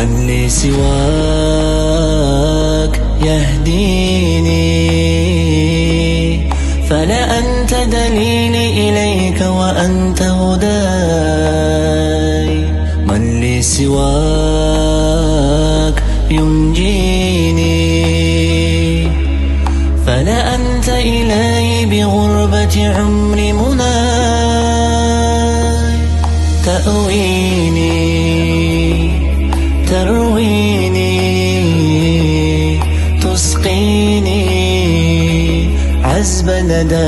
من لي سواك يهديني، فلا أنت دليلي إليك وأنت هداي. من لي سواك ينجيني، فلا أنت إلهي بغربة عمري مناي. تأويني ترويني تسقيني عذب نداك.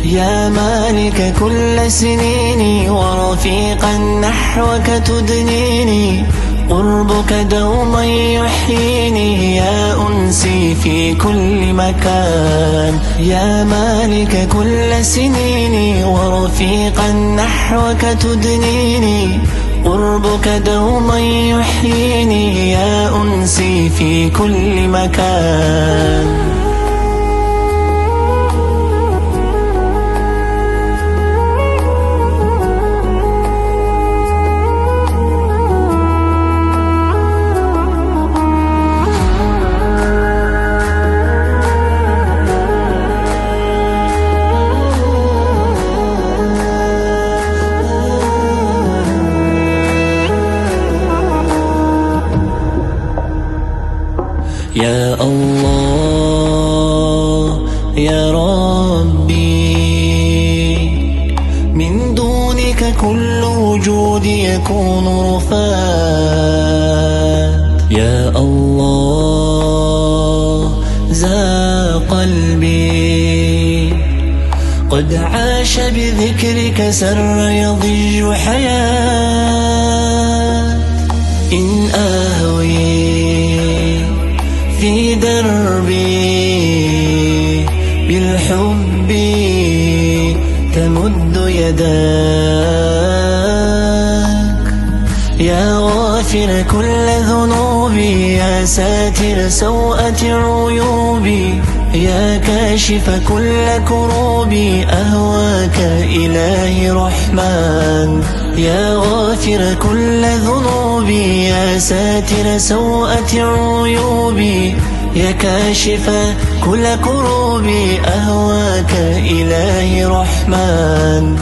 يا مالك كل سنيني ورفيقا نحوك تدنيني، قربك دوما يحييني يا أنسي في كل مكان. يا مالك كل سنيني ورفيقا نحوك تدنيني، قربك دوما يحييني يا أنسي في كل مكان. يا الله يا ربي، من دونك كل وجود يكون رفات. يا الله ذا قلبي قد عاش بذكرك سر يضج حياة. إن أهوي في دربي بالحب تمد يداك. يا غافر كل ذنوبي، يا ساتر سوءة عيوبي، يا كاشف كل كروبي، أهواك إلهي رحمن. يا غافر كل ذنوبي، يا ساتر سوءة عيوبي، يا كاشف كل كروبي، أهواك إلهي رحمن.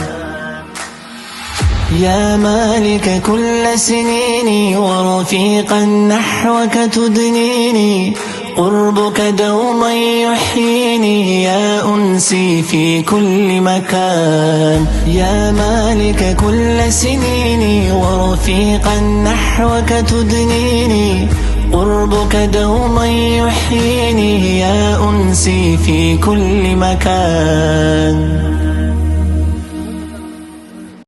يا مالك كل سنيني ورفيقا نحوك تدنيني، قربك دوما يحييني يا أنسي في كل مكان. يا مالك كل سنيني ورفيقا نحوك تدنيني، قربك دوما يحييني يا أنسي في كل مكان.